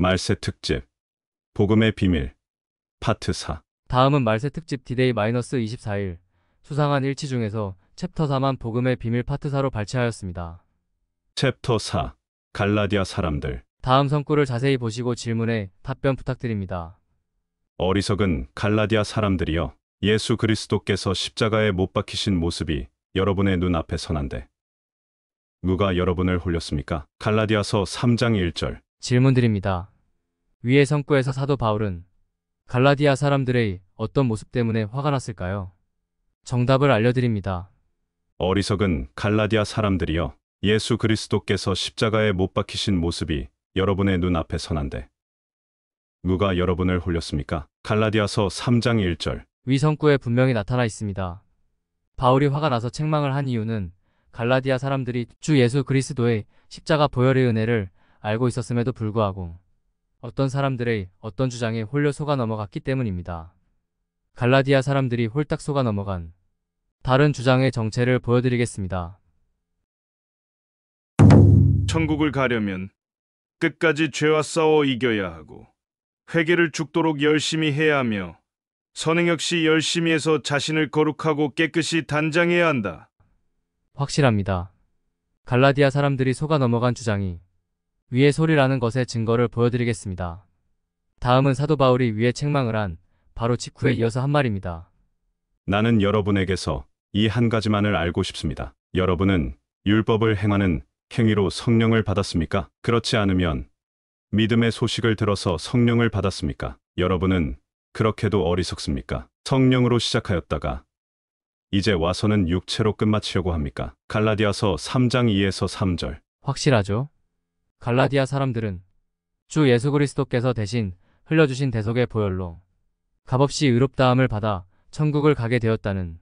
말세 특집 복음의 비밀 파트 4. 다음은 말세 특집 D-Day -24일 수상한 일치 중에서 챕터 4만 복음의 비밀 파트 4로 발췌하였습니다. 챕터 4. 갈라디아 사람들. 다음 성구를 자세히 보시고 질문에 답변 부탁드립니다. 어리석은 갈라디아 사람들이여, 예수 그리스도께서 십자가에 못 박히신 모습이 여러분의 눈앞에 선한데 누가 여러분을 홀렸습니까? 갈라디아서 3장 1절. 질문드립니다. 위의 성구에서 사도 바울은 갈라디아 사람들의 어떤 모습 때문에 화가 났을까요? 정답을 알려드립니다. 어리석은 갈라디아 사람들이여, 예수 그리스도께서 십자가에 못 박히신 모습이 여러분의 눈앞에 선한데 누가 여러분을 홀렸습니까? 갈라디아서 3장 1절. 위 성구에 분명히 나타나 있습니다. 바울이 화가 나서 책망을 한 이유는 갈라디아 사람들이 주 예수 그리스도의 십자가 보혈의 은혜를 알고 있었음에도 불구하고 어떤 사람들의 어떤 주장에 홀려 속아 넘어갔기 때문입니다. 갈라디아 사람들이 홀딱 속아 넘어간 다른 주장의 정체를 보여드리겠습니다. 천국을 가려면 끝까지 죄와 싸워 이겨야 하고 회개를 죽도록 열심히 해야 하며 선행 역시 열심히 해서 자신을 거룩하고 깨끗이 단장해야 한다. 확실합니다. 갈라디아 사람들이 속아 넘어간 주장이 위의 소리라는 것의 증거를 보여드리겠습니다. 다음은 사도 바울이 위에 책망을 한 바로 직후에 이어서 한 말입니다. 나는 여러분에게서 이 한 가지만을 알고 싶습니다. 여러분은 율법을 행하는 행위로 성령을 받았습니까? 그렇지 않으면 믿음의 소식을 들어서 성령을 받았습니까? 여러분은 그렇게도 어리석습니까? 성령으로 시작하였다가 이제 와서는 육체로 끝마치려고 합니까? 갈라디아서 3장 2에서 3절. 확실하죠? 갈라디아 사람들은 주 예수 그리스도께서 대신 흘려주신 대속의 보혈로 값없이 의롭다함을 받아 천국을 가게 되었다는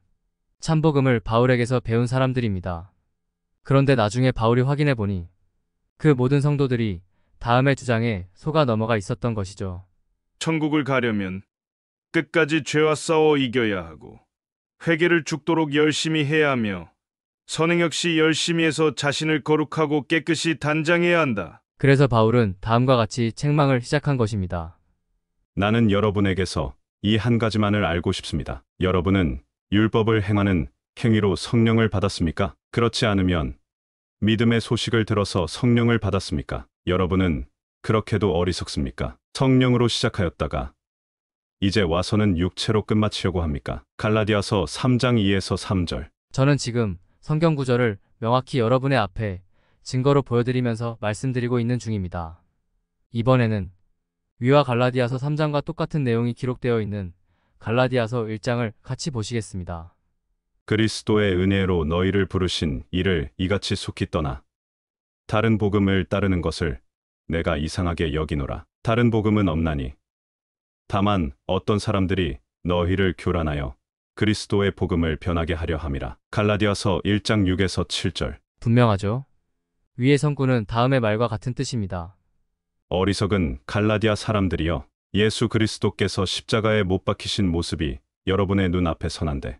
참복음을 바울에게서 배운 사람들입니다. 그런데 나중에 바울이 확인해보니 그 모든 성도들이 다음의 주장에 속아 넘어가 있었던 것이죠. 천국을 가려면 끝까지 죄와 싸워 이겨야 하고 회개를 죽도록 열심히 해야 하며 선행 역시 열심히 해서 자신을 거룩하고 깨끗이 단장해야 한다. 그래서 바울은 다음과 같이 책망을 시작한 것입니다. 나는 여러분에게서 이 한 가지만을 알고 싶습니다. 여러분은 율법을 행하는 행위로 성령을 받았습니까? 그렇지 않으면 믿음의 소식을 들어서 성령을 받았습니까? 여러분은 그렇게도 어리석습니까? 성령으로 시작하였다가 이제 와서는 육체로 끝마치려고 합니까? 갈라디아서 3장 2에서 3절. 저는 지금 성경 구절을 명확히 여러분의 앞에 증거로 보여드리면서 말씀드리고 있는 중입니다. 이번에는 위와 갈라디아서 3장과 똑같은 내용이 기록되어 있는 갈라디아서 1장을 같이 보시겠습니다. 그리스도의 은혜로 너희를 부르신 이를 이같이 속히 떠나 다른 복음을 따르는 것을 내가 이상하게 여기노라. 다른 복음은 없나니 다만 어떤 사람들이 너희를 교란하여 그리스도의 복음을 변하게 하려 함이라. 갈라디아서 1장 6에서 7절. 분명하죠? 위의 성구는 다음의 말과 같은 뜻입니다. 어리석은 갈라디아 사람들이여, 예수 그리스도께서 십자가에 못 박히신 모습이 여러분의 눈앞에 선한데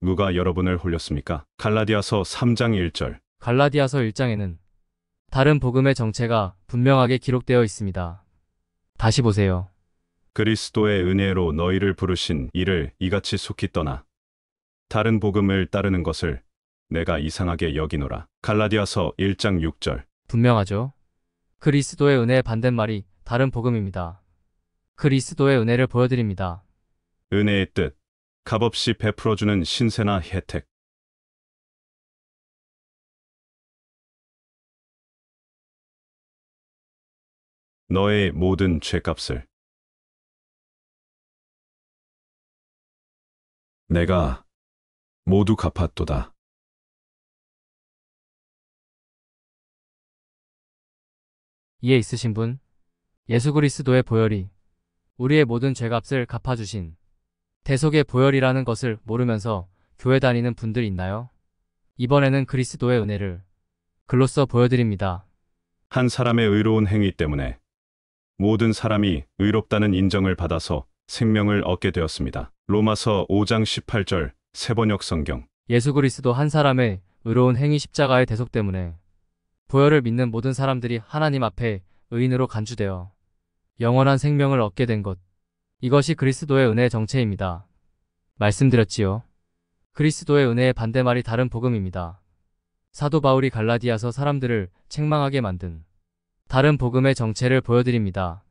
누가 여러분을 홀렸습니까? 갈라디아서 3장 1절. 갈라디아서 1장에는 다른 복음의 정체가 분명하게 기록되어 있습니다. 다시 보세요. 그리스도의 은혜로 너희를 부르신 이를 이같이 속히 떠나 다른 복음을 따르는 것을 내가 이상하게 여기노라. 갈라디아서 1장 6절. 분명하죠? 그리스도의 은혜의 반대말이 다른 복음입니다. 그리스도의 은혜를 보여드립니다. 은혜의 뜻, 값없이 베풀어주는 신세나 혜택. 너의 모든 죄값을 내가 모두 갚았도다. 이해 있으신 분? 예수 그리스도의 보혈이 우리의 모든 죄값을 갚아주신 대속의 보혈이라는 것을 모르면서 교회 다니는 분들 있나요? 이번에는 그리스도의 은혜를 글로써 보여드립니다. 한 사람의 의로운 행위 때문에 모든 사람이 의롭다는 인정을 받아서 생명을 얻게 되었습니다. 로마서 5장 18절 세번역 성경. 예수 그리스도 한 사람의 의로운 행위 십자가의 대속 때문에 보혈을 믿는 모든 사람들이 하나님 앞에 의인으로 간주되어 영원한 생명을 얻게 된 것. 이것이 그리스도의 은혜의 정체입니다. 말씀드렸지요. 그리스도의 은혜의 반대말이 다른 복음입니다. 사도 바울이 갈라디아서 사람들을 책망하게 만든 다른 복음의 정체를 보여드립니다.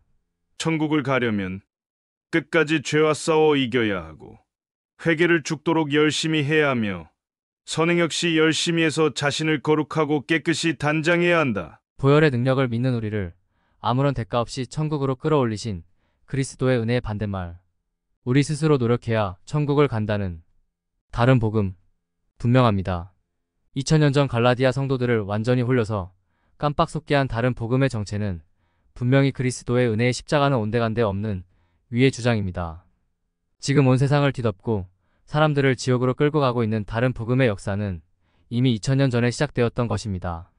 천국을 가려면 끝까지 죄와 싸워 이겨야 하고 회개를 죽도록 열심히 해야 하며 선행 역시 열심히 해서 자신을 거룩하고 깨끗이 단장해야 한다. 보혈의 능력을 믿는 우리를 아무런 대가 없이 천국으로 끌어올리신 그리스도의 은혜의 반대말. 우리 스스로 노력해야 천국을 간다는 다른 복음. 분명합니다. 2000년 전 갈라디아 성도들을 완전히 홀려서 깜빡 속게 한 다른 복음의 정체는 분명히 그리스도의 은혜의 십자가는 온데간데 없는 위의 주장입니다. 지금 온 세상을 뒤덮고 사람들을 지옥으로 끌고 가고 있는 다른 복음의 역사는 이미 2000년 전에 시작되었던 것입니다.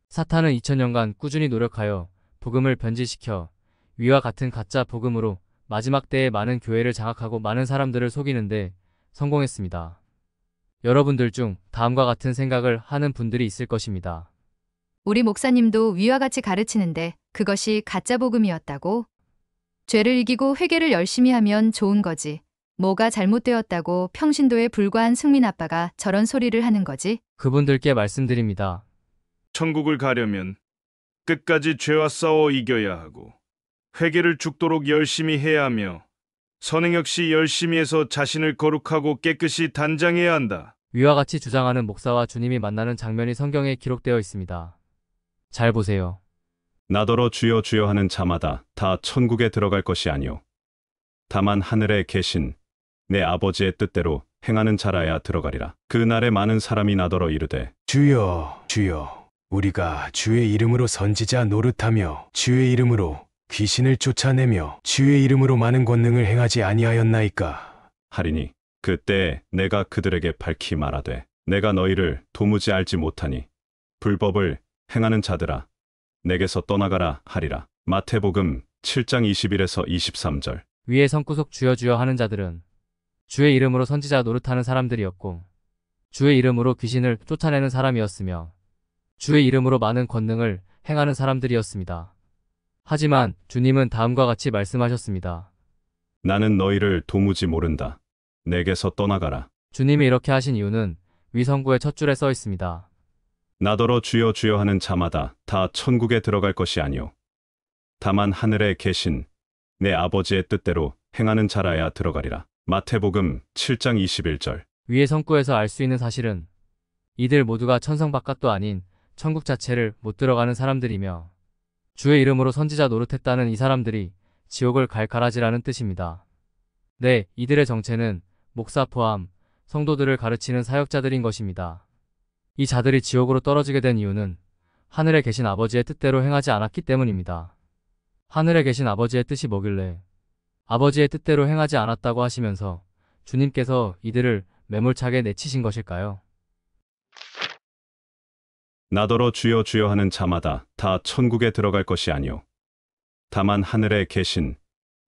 사탄은 2000년간 꾸준히 노력하여 복음을 변질시켜 위와 같은 가짜 복음으로 마지막 때에 많은 교회를 장악하고 많은 사람들을 속이는데 성공했습니다. 여러분들 중 다음과 같은 생각을 하는 분들이 있을 것입니다. 우리 목사님도 위와 같이 가르치는데 그것이 가짜 복음이었다고? 죄를 이기고 회개를 열심히 하면 좋은 거지. 뭐가 잘못되었다고 평신도에 불과한 승민 아빠가 저런 소리를 하는 거지? 그분들께 말씀드립니다. 천국을 가려면 끝까지 죄와 싸워 이겨야 하고 회개를 죽도록 열심히 해야 하며 선행 역시 열심히 해서 자신을 거룩하고 깨끗이 단장해야 한다. 위와 같이 주장하는 목사와 주님이 만나는 장면이 성경에 기록되어 있습니다. 잘 보세요. 나더러 주여 주여 하는 자마다 다 천국에 들어갈 것이 아니요 다만 하늘에 계신 내 아버지의 뜻대로 행하는 자라야 들어가리라. 그날에 많은 사람이 나더러 이르되 주여, 주여, 우리가 주의 이름으로 선지자 노릇하며 주의 이름으로 귀신을 쫓아내며 주의 이름으로 많은 권능을 행하지 아니하였나이까. 하리니 그때에 내가 그들에게 밝히 말하되 내가 너희를 도무지 알지 못하니 불법을 행하는 자들아 내게서 떠나가라 하리라. 마태복음 7장 21에서 23절. 위에 성구속 주여 주여 하는 자들은 주의 이름으로 선지자 노릇하는 사람들이었고 주의 이름으로 귀신을 쫓아내는 사람이었으며 주의 이름으로 많은 권능을 행하는 사람들이었습니다. 하지만 주님은 다음과 같이 말씀하셨습니다. 나는 너희를 도무지 모른다. 내게서 떠나가라. 주님이 이렇게 하신 이유는 위 성구의 첫 줄에 써 있습니다. 나더러 주여 주여 하는 자마다 다 천국에 들어갈 것이 아니요 다만 하늘에 계신 내 아버지의 뜻대로 행하는 자라야 들어가리라. 마태복음 7장 21절. 위의 성구에서 알 수 있는 사실은 이들 모두가 천성 바깥도 아닌 천국 자체를 못 들어가는 사람들이며 주의 이름으로 선지자 노릇했다는 이 사람들이 지옥을 갈 가라지라는 뜻입니다. 네, 이들의 정체는 목사 포함 성도들을 가르치는 사역자들인 것입니다. 이 자들이 지옥으로 떨어지게 된 이유는 하늘에 계신 아버지의 뜻대로 행하지 않았기 때문입니다. 하늘에 계신 아버지의 뜻이 뭐길래 아버지의 뜻대로 행하지 않았다고 하시면서 주님께서 이들을 매몰차게 내치신 것일까요? 나더러 주여 주여 하는 자마다 다 천국에 들어갈 것이 아니요 다만 하늘에 계신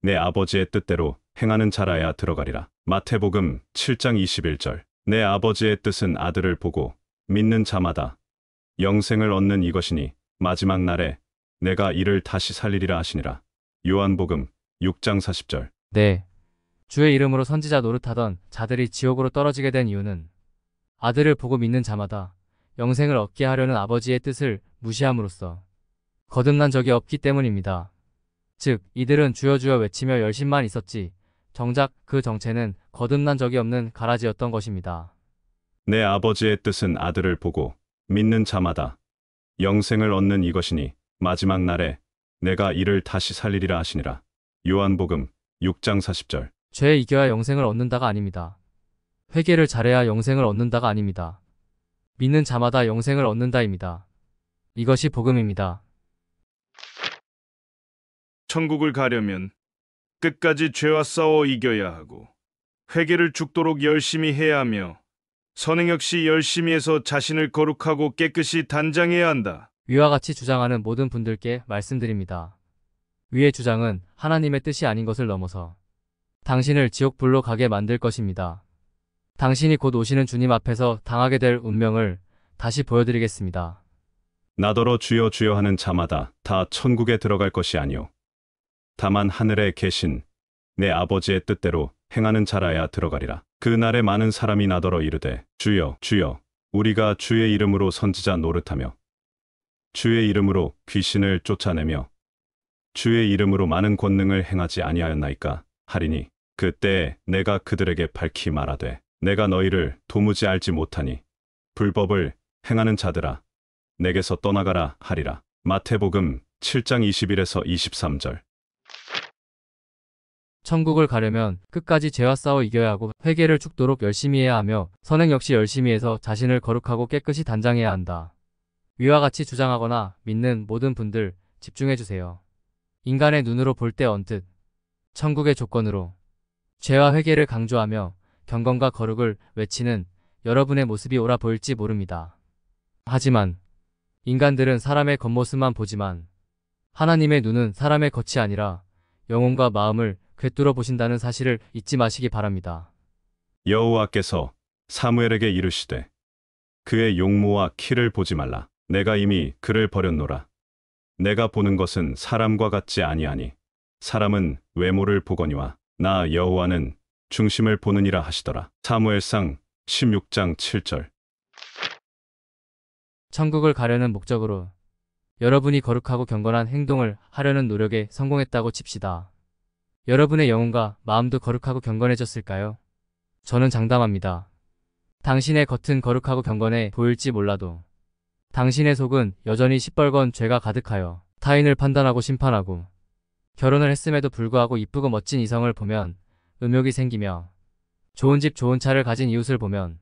내 아버지의 뜻대로 행하는 자라야 들어가리라. 마태복음 7장 21절. 내 아버지의 뜻은 아들을 보고 믿는 자마다 영생을 얻는 이것이니 마지막 날에 내가 이를 다시 살리리라 하시니라. 요한복음 6장 40절. 네. 주의 이름으로 선지자 노릇하던 자들이 지옥으로 떨어지게 된 이유는 아들을 보고 믿는 자마다 영생을 얻게 하려는 아버지의 뜻을 무시함으로써 거듭난 적이 없기 때문입니다. 즉, 이들은 주여 주여 외치며 열심만 있었지 정작 그 정체는 거듭난 적이 없는 가라지였던 것입니다. 내 아버지의 뜻은 아들을 보고 믿는 자마다 영생을 얻는 이것이니 마지막 날에 내가 이를 다시 살리리라 하시니라. 요한복음 6장 40절. 죄에 이겨야 영생을 얻는다가 아닙니다. 회개를 잘해야 영생을 얻는다가 아닙니다. 믿는 자마다 영생을 얻는다입니다. 이것이 복음입니다. 천국을 가려면 끝까지 죄와 싸워 이겨야 하고 회개를 죽도록 열심히 해야 하며 선행 역시 열심히 해서 자신을 거룩하고 깨끗이 단장해야 한다. 위와 같이 주장하는 모든 분들께 말씀드립니다. 위의 주장은 하나님의 뜻이 아닌 것을 넘어서 당신을 지옥불로 가게 만들 것입니다. 당신이 곧 오시는 주님 앞에서 당하게 될 운명을 다시 보여드리겠습니다. 나더러 주여 주여 하는 자마다 다 천국에 들어갈 것이 아니요 다만 하늘에 계신 내 아버지의 뜻대로 행하는 자라야 들어가리라. 그 날에 많은 사람이 나더러 이르되 주여 주여 우리가 주의 이름으로 선지자 노릇하며 주의 이름으로 귀신을 쫓아내며 주의 이름으로 많은 권능을 행하지 아니하였나이까 하리니 그때에 내가 그들에게 밝히 말하되 내가 너희를 도무지 알지 못하니 불법을 행하는 자들아 내게서 떠나가라 하리라. 마태복음 7장 21에서 23절. 천국을 가려면 끝까지 죄와 싸워 이겨야 하고 회개를 죽도록 열심히 해야 하며 선행 역시 열심히 해서 자신을 거룩하고 깨끗이 단장해야 한다. 위와 같이 주장하거나 믿는 모든 분들 집중해 주세요. 인간의 눈으로 볼 때 언뜻 천국의 조건으로 죄와 회개를 강조하며 경건과 거룩을 외치는 여러분의 모습이 옳아 보일지 모릅니다. 하지만 인간들은 사람의 겉모습만 보지만 하나님의 눈은 사람의 겉이 아니라 영혼과 마음을 꿰뚫어 보신다는 사실을 잊지 마시기 바랍니다. 여호와께서 사무엘에게 이르시되 그의 용모와 키를 보지 말라. 내가 이미 그를 버렸노라. 내가 보는 것은 사람과 같지 아니하니 사람은 외모를 보거니와 나 여호와는 중심을 보느니라 하시더라. 사무엘상 16장 7절. 천국을 가려는 목적으로 여러분이 거룩하고 경건한 행동을 하려는 노력에 성공했다고 칩시다. 여러분의 영혼과 마음도 거룩하고 경건해졌을까요? 저는 장담합니다. 당신의 겉은 거룩하고 경건해 보일지 몰라도 당신의 속은 여전히 시뻘건 죄가 가득하여 타인을 판단하고 심판하고 결혼을 했음에도 불구하고 이쁘고 멋진 이성을 보면 음욕이 생기며 좋은 집 좋은 차를 가진 이웃을 보면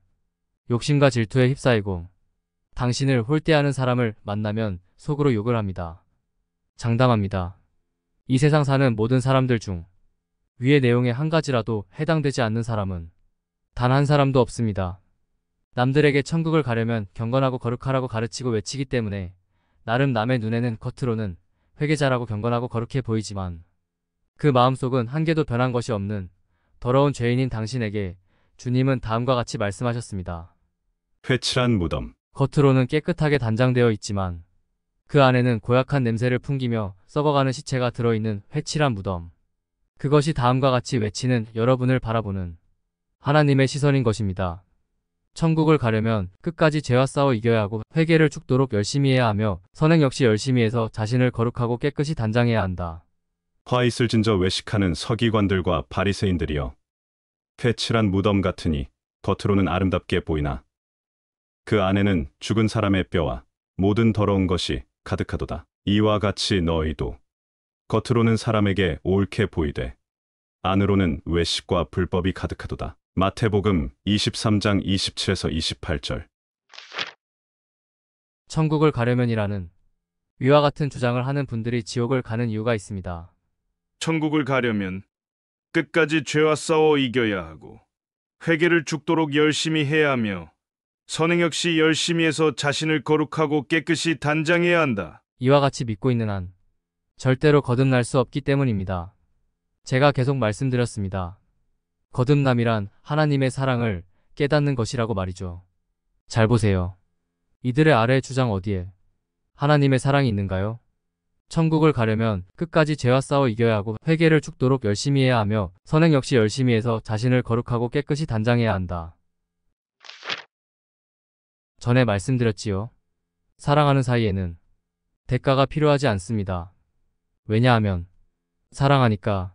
욕심과 질투에 휩싸이고 당신을 홀대하는 사람을 만나면 속으로 욕을 합니다. 장담합니다. 이 세상 사는 모든 사람들 중 위의 내용에 한 가지라도 해당되지 않는 사람은 단 한 사람도 없습니다. 남들에게 천국을 가려면 경건하고 거룩하라고 가르치고 외치기 때문에 나름 남의 눈에는 겉으로는 회개자라고 경건하고 거룩해 보이지만 그 마음속은 한 개도 변한 것이 없는 더러운 죄인인 당신에게 주님은 다음과 같이 말씀하셨습니다. 회칠한 무덤. 겉으로는 깨끗하게 단장되어 있지만 그 안에는 고약한 냄새를 풍기며 썩어가는 시체가 들어있는 회칠한 무덤. 그것이 다음과 같이 외치는 여러분을 바라보는 하나님의 시선인 것입니다. 천국을 가려면 끝까지 죄와 싸워 이겨야 하고 회개를 죽도록 열심히 해야 하며 선행 역시 열심히 해서 자신을 거룩하고 깨끗이 단장해야 한다. 화 있을 진저 외식하는 서기관들과 바리새인들이여 회칠한 무덤 같으니 겉으로는 아름답게 보이나 그 안에는 죽은 사람의 뼈와 모든 더러운 것이 가득하도다. 이와 같이 너희도 겉으로는 사람에게 옳게 보이되 안으로는 외식과 불법이 가득하도다. 마태복음 23장 27에서 28절. 천국을 가려면이라는 위와 같은 주장을 하는 분들이 지옥을 가는 이유가 있습니다. 천국을 가려면 끝까지 죄와 싸워 이겨야 하고 회개를 죽도록 열심히 해야 하며 선행 역시 열심히 해서 자신을 거룩하고 깨끗이 단장해야 한다. 이와 같이 믿고 있는 한 절대로 거듭날 수 없기 때문입니다. 제가 계속 말씀드렸습니다. 거듭남이란 하나님의 사랑을 깨닫는 것이라고 말이죠. 잘 보세요. 이들의 아래 주장 어디에 하나님의 사랑이 있는가요? 천국을 가려면 끝까지 죄와 싸워 이겨야 하고 회개를 죽도록 열심히 해야 하며 선행 역시 열심히 해서 자신을 거룩하고 깨끗이 단장해야 한다. 전에 말씀드렸지요. 사랑하는 사이에는 대가가 필요하지 않습니다. 왜냐하면 사랑하니까.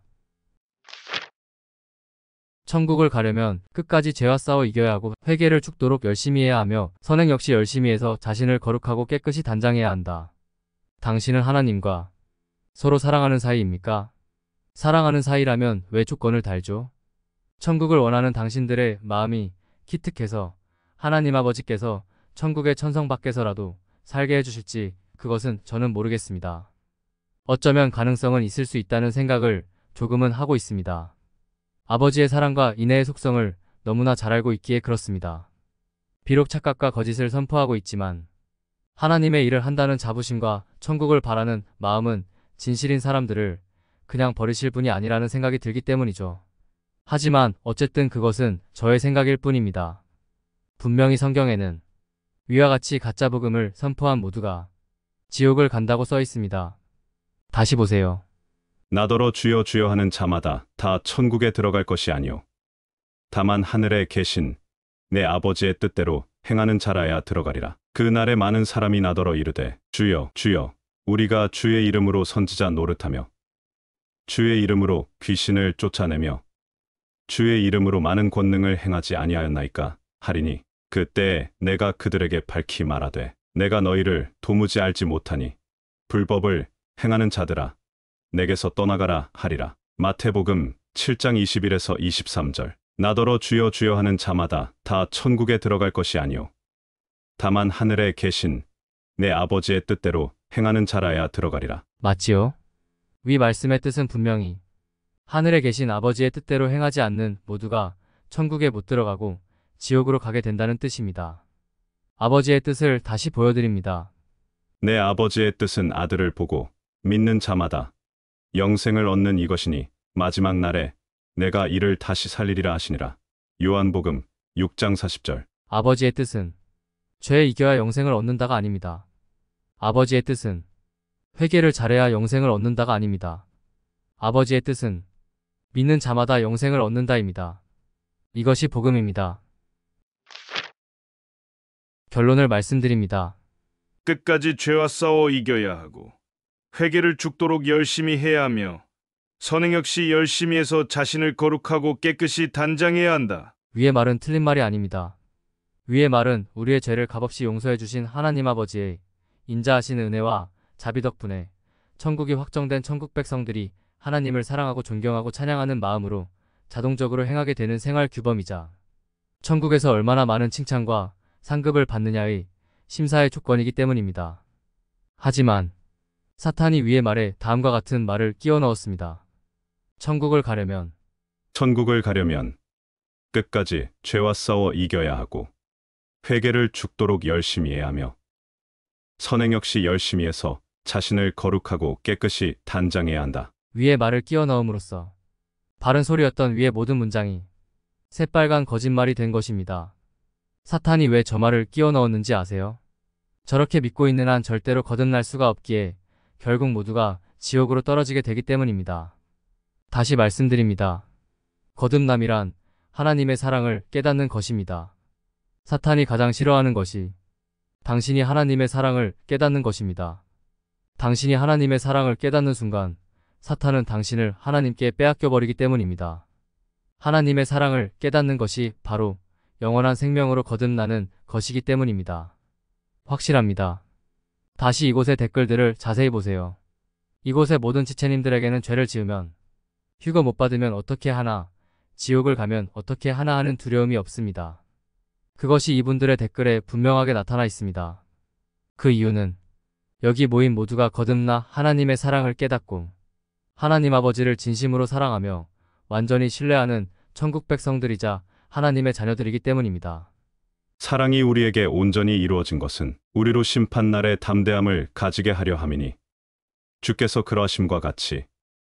천국을 가려면 끝까지 죄와 싸워 이겨야 하고 회개를 죽도록 열심히 해야 하며 선행 역시 열심히 해서 자신을 거룩하고 깨끗이 단장해야 한다. 당신은 하나님과 서로 사랑하는 사이입니까? 사랑하는 사이라면 왜 조건을 달죠? 천국을 원하는 당신들의 마음이 기특해서 하나님 아버지께서 천국의 천성 밖에서라도 살게 해주실지 그것은 저는 모르겠습니다. 어쩌면 가능성은 있을 수 있다는 생각을 조금은 하고 있습니다. 아버지의 사랑과 인애의 속성을 너무나 잘 알고 있기에 그렇습니다. 비록 착각과 거짓을 선포하고 있지만 하나님의 일을 한다는 자부심과 천국을 바라는 마음은 진실인 사람들을 그냥 버리실 분이 아니라는 생각이 들기 때문이죠. 하지만 어쨌든 그것은 저의 생각일 뿐입니다. 분명히 성경에는 위와 같이 가짜 복음을 선포한 모두가 지옥을 간다고 써 있습니다. 다시 보세요. 나더러 주여 주여 하는 자마다 다 천국에 들어갈 것이 아니요 다만 하늘에 계신 내 아버지의 뜻대로 행하는 자라야 들어가리라. 그날에 많은 사람이 나더러 이르되 주여 주여 우리가 주의 이름으로 선지자 노릇하며 주의 이름으로 귀신을 쫓아내며 주의 이름으로 많은 권능을 행하지 아니하였나이까 하리니 그때에 내가 그들에게 밝히 말하되 내가 너희를 도무지 알지 못하니 불법을 행하는 자들아 내게서 떠나가라 하리라. 마태복음 7장 21에서 23절. 나더러 주여 주여 하는 자마다 다 천국에 들어갈 것이 아니요 다만 하늘에 계신 내 아버지의 뜻대로 행하는 자라야 들어가리라. 맞지요? 위 말씀의 뜻은 분명히 하늘에 계신 아버지의 뜻대로 행하지 않는 모두가 천국에 못 들어가고 지옥으로 가게 된다는 뜻입니다. 아버지의 뜻을 다시 보여드립니다. 내 아버지의 뜻은 아들을 보고 믿는 자마다 영생을 얻는 이것이니 마지막 날에 내가 이를 다시 살리리라 하시니라. 요한복음 6장 40절. 아버지의 뜻은 죄에 이겨야 영생을 얻는다가 아닙니다. 아버지의 뜻은 회개를 잘해야 영생을 얻는다가 아닙니다. 아버지의 뜻은 믿는 자마다 영생을 얻는다입니다. 이것이 복음입니다. 결론을 말씀드립니다. 끝까지 죄와 싸워 이겨야 하고 회개를 죽도록 열심히 해야 하며 선행 역시 열심히 해서 자신을 거룩하고 깨끗이 단장해야 한다. 위의 말은 틀린 말이 아닙니다. 위의 말은 우리의 죄를 값없이 용서해 주신 하나님 아버지의 인자하신 은혜와 자비 덕분에 천국이 확정된 천국 백성들이 하나님을 사랑하고 존경하고 찬양하는 마음으로 자동적으로 행하게 되는 생활 규범이자 천국에서 얼마나 많은 칭찬과 상급을 받느냐의 심사의 조건이기 때문입니다. 하지만 사탄이 위의 말에 다음과 같은 말을 끼워 넣었습니다. 천국을 가려면 끝까지 죄와 싸워 이겨야 하고 회개를 죽도록 열심히 해야 하며 선행 역시 열심히 해서 자신을 거룩하고 깨끗이 단장해야 한다. 위의 말을 끼워 넣음으로써 바른 소리였던 위의 모든 문장이 새빨간 거짓말이 된 것입니다. 사탄이 왜 저 말을 끼워 넣었는지 아세요? 저렇게 믿고 있는 한 절대로 거듭날 수가 없기에 결국 모두가 지옥으로 떨어지게 되기 때문입니다. 다시 말씀드립니다. 거듭남이란 하나님의 사랑을 깨닫는 것입니다. 사탄이 가장 싫어하는 것이 당신이 하나님의 사랑을 깨닫는 것입니다. 당신이 하나님의 사랑을 깨닫는 순간 사탄은 당신을 하나님께 빼앗겨버리기 때문입니다. 하나님의 사랑을 깨닫는 것이 바로 영원한 생명으로 거듭나는 것이기 때문입니다. 확실합니다. 다시 이곳의 댓글들을 자세히 보세요. 이곳의 모든 지체님들에게는 죄를 지으면 휴거 못 받으면 어떻게 하나, 지옥을 가면 어떻게 하나 하는 두려움이 없습니다. 그것이 이분들의 댓글에 분명하게 나타나 있습니다. 그 이유는 여기 모인 모두가 거듭나 하나님의 사랑을 깨닫고 하나님 아버지를 진심으로 사랑하며 완전히 신뢰하는 천국 백성들이자 하나님의 자녀들이기 때문입니다. 사랑이 우리에게 온전히 이루어진 것은 우리로 심판날의 담대함을 가지게 하려 함이니 주께서 그러하심과 같이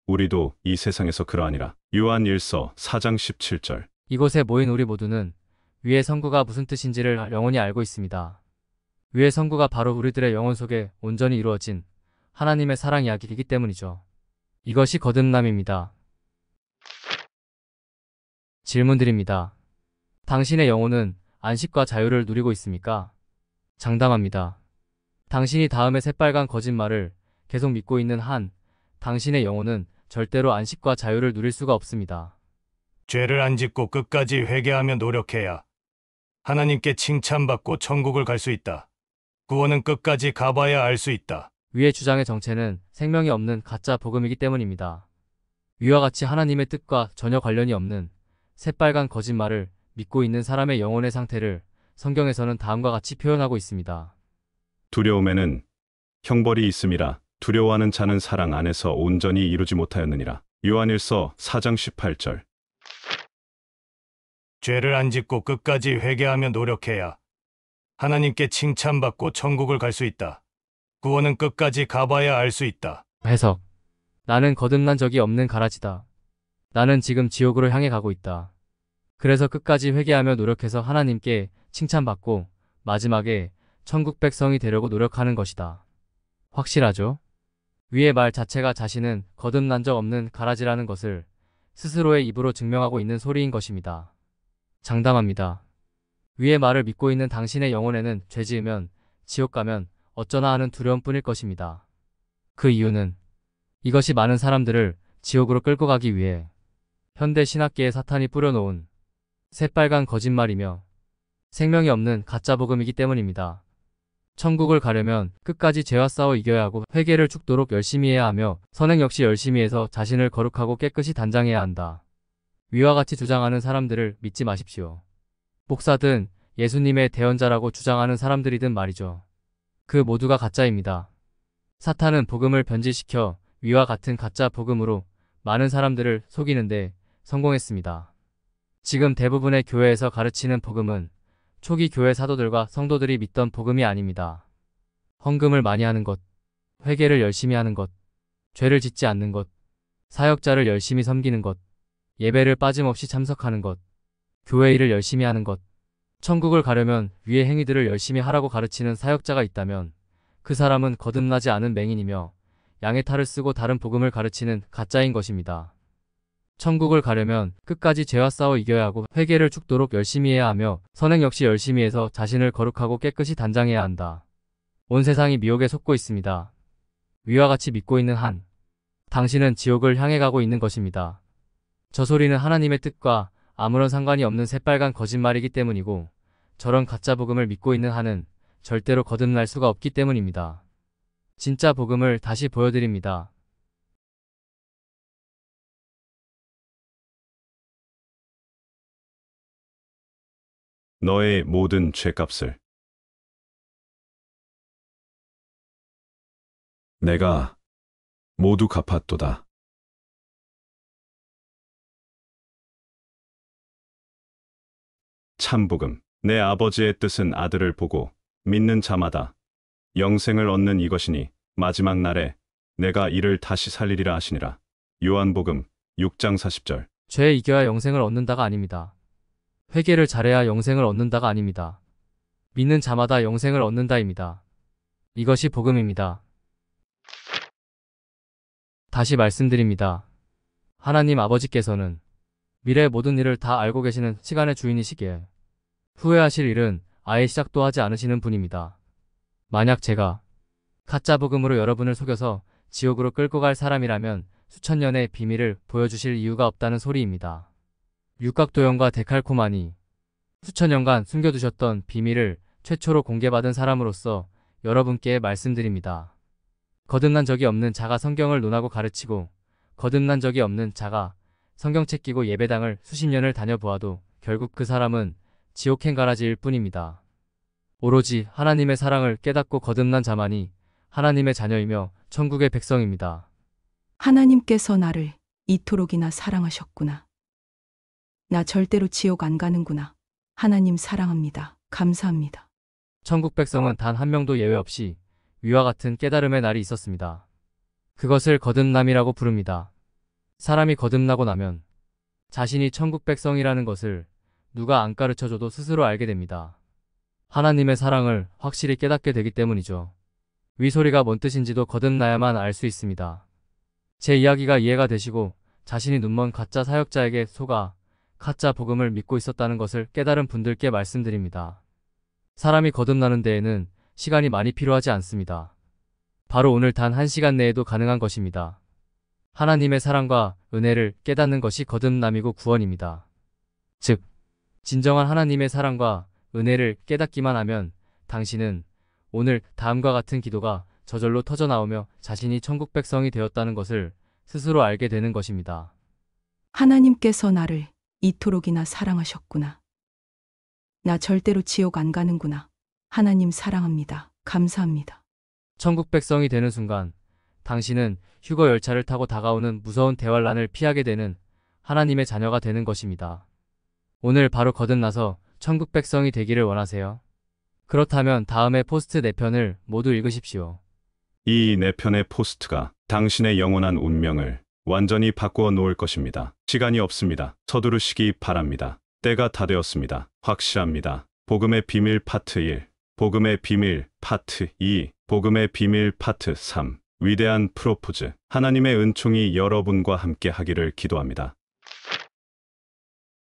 우리도 이 세상에서 그러하니라. 요한 1서 4장 17절. 이곳에 모인 우리 모두는 위의 선구가 무슨 뜻인지를 영원히 알고 있습니다. 위의 선구가 바로 우리들의 영혼 속에 온전히 이루어진 하나님의 사랑 이야기이기 때문이죠. 이것이 거듭남입니다. 질문 드립니다. 당신의 영혼은 안식과 자유를 누리고 있습니까? 장담합니다. 당신이 다음의 새빨간 거짓말을 계속 믿고 있는 한 당신의 영혼은 절대로 안식과 자유를 누릴 수가 없습니다. 죄를 안 짓고 끝까지 회개하며 노력해야 하나님께 칭찬받고 천국을 갈 수 있다. 구원은 끝까지 가봐야 알 수 있다. 위의 주장의 정체는 생명이 없는 가짜 복음이기 때문입니다. 위와 같이 하나님의 뜻과 전혀 관련이 없는 새빨간 거짓말을 믿고 있는 사람의 영혼의 상태를 성경에서는 다음과 같이 표현하고 있습니다. 두려움에는 형벌이 있음이라. 두려워하는 자는 사랑 안에서 온전히 이루지 못하였느니라. 요한 1서 4장 18절. 죄를 안 짓고 끝까지 회개하며 노력해야 하나님께 칭찬받고 천국을 갈 수 있다. 구원은 끝까지 가봐야 알 수 있다. 해석. 나는 거듭난 적이 없는 가라지다. 나는 지금 지옥으로 향해 가고 있다. 그래서 끝까지 회개하며 노력해서 하나님께 칭찬받고 마지막에 천국 백성이 되려고 노력하는 것이다. 확실하죠? 위의 말 자체가 자신은 거듭난 적 없는 가라지라는 것을 스스로의 입으로 증명하고 있는 소리인 것입니다. 장담합니다. 위의 말을 믿고 있는 당신의 영혼에는 죄 지으면 지옥 가면 어쩌나 하는 두려움뿐일 것입니다. 그 이유는 이것이 많은 사람들을 지옥으로 끌고 가기 위해 현대 신학계에 사탄이 뿌려놓은 새빨간 거짓말이며 생명이 없는 가짜 복음이기 때문입니다. 천국을 가려면 끝까지 죄와 싸워 이겨야 하고 회개를 죽도록 열심히 해야 하며 선행 역시 열심히 해서 자신을 거룩하고 깨끗이 단장해야 한다. 위와 같이 주장하는 사람들을 믿지 마십시오. 목사든 예수님의 대언자라고 주장하는 사람들이든 말이죠. 그 모두가 가짜입니다. 사탄은 복음을 변질시켜 위와 같은 가짜 복음으로 많은 사람들을 속이는데 성공했습니다. 지금 대부분의 교회에서 가르치는 복음은 초기 교회 사도들과 성도들이 믿던 복음이 아닙니다. 헌금을 많이 하는 것, 회개를 열심히 하는 것, 죄를 짓지 않는 것, 사역자를 열심히 섬기는 것, 예배를 빠짐없이 참석하는 것, 교회 일을 열심히 하는 것, 천국을 가려면 위의 행위들을 열심히 하라고 가르치는 사역자가 있다면 그 사람은 거듭나지 않은 맹인이며 양의 탈을 쓰고 다른 복음을 가르치는 가짜인 것입니다. 천국을 가려면 끝까지 죄와 싸워 이겨야 하고 회개를 죽도록 열심히 해야 하며 선행 역시 열심히 해서 자신을 거룩하고 깨끗이 단장해야 한다. 온 세상이 미혹에 속고 있습니다. 위와 같이 믿고 있는 한 당신은 지옥을 향해 가고 있는 것입니다. 저 소리는 하나님의 뜻과 아무런 상관이 없는 새빨간 거짓말이기 때문이고 저런 가짜 복음을 믿고 있는 한은 절대로 거듭날 수가 없기 때문입니다. 진짜 복음을 다시 보여드립니다. 너의 모든 죄값을 내가 모두 갚았도다. 참복음. 내 아버지의 뜻은 아들을 보고 믿는 자마다 영생을 얻는 이것이니 마지막 날에 내가 이를 다시 살리리라 하시니라. 요한복음 6장 40절. 죄에 이겨야 영생을 얻는다가 아닙니다. 회개를 잘해야 영생을 얻는다가 아닙니다. 믿는 자마다 영생을 얻는다입니다. 이것이 복음입니다. 다시 말씀드립니다. 하나님 아버지께서는 미래의 모든 일을 다 알고 계시는 시간의 주인이시기에 후회하실 일은 아예 시작도 하지 않으시는 분입니다. 만약 제가 가짜 복음으로 여러분을 속여서 지옥으로 끌고 갈 사람이라면 수천 년의 비밀을 보여주실 이유가 없다는 소리입니다. 육각도형과 데칼코마니 수천 년간 숨겨두셨던 비밀을 최초로 공개받은 사람으로서 여러분께 말씀드립니다. 거듭난 적이 없는 자가 성경을 논하고 가르치고 거듭난 적이 없는 자가 성경책 끼고 예배당을 수십 년을 다녀보아도 결국 그 사람은 지옥행 가라지일 뿐입니다. 오로지 하나님의 사랑을 깨닫고 거듭난 자만이 하나님의 자녀이며 천국의 백성입니다. 하나님께서 나를 이토록이나 사랑하셨구나. 나 절대로 지옥 안 가는구나. 하나님 사랑합니다. 감사합니다. 천국 백성은 단 한 명도 예외 없이 위와 같은 깨달음의 날이 있었습니다. 그것을 거듭남이라고 부릅니다. 사람이 거듭나고 나면 자신이 천국 백성이라는 것을 누가 안 가르쳐줘도 스스로 알게 됩니다. 하나님의 사랑을 확실히 깨닫게 되기 때문이죠. 위 소리가 뭔 뜻인지도 거듭나야만 알 수 있습니다. 제 이야기가 이해가 되시고 자신이 눈먼 가짜 사역자에게 속아 가짜 복음을 믿고 있었다는 것을 깨달은 분들께 말씀드립니다. 사람이 거듭나는 데에는 시간이 많이 필요하지 않습니다. 바로 오늘 단 1시간 내에도 가능한 것입니다. 하나님의 사랑과 은혜를 깨닫는 것이 거듭남이고 구원입니다. 즉, 진정한 하나님의 사랑과 은혜를 깨닫기만 하면 당신은 오늘 다음과 같은 기도가 저절로 터져나오며 자신이 천국 백성이 되었다는 것을 스스로 알게 되는 것입니다. 하나님께서 나를 이토록이나 사랑하셨구나. 나 절대로 지옥 안 가는구나. 하나님 사랑합니다. 감사합니다. 천국 백성이 되는 순간 당신은 휴거 열차를 타고 다가오는 무서운 대환란을 피하게 되는 하나님의 자녀가 되는 것입니다. 오늘 바로 거듭나서 천국 백성이 되기를 원하세요? 그렇다면 다음에 포스트 4편을 모두 읽으십시오. 이 4편의 포스트가 당신의 영원한 운명을 완전히 바꾸어 놓을 것입니다. 시간이 없습니다. 서두르시기 바랍니다. 때가 다 되었습니다. 확실합니다. 복음의 비밀 파트 1, 복음의 비밀 파트 2, 복음의 비밀 파트 3. 위대한 프로포즈. 하나님의 은총이 여러분과 함께 하기를 기도합니다.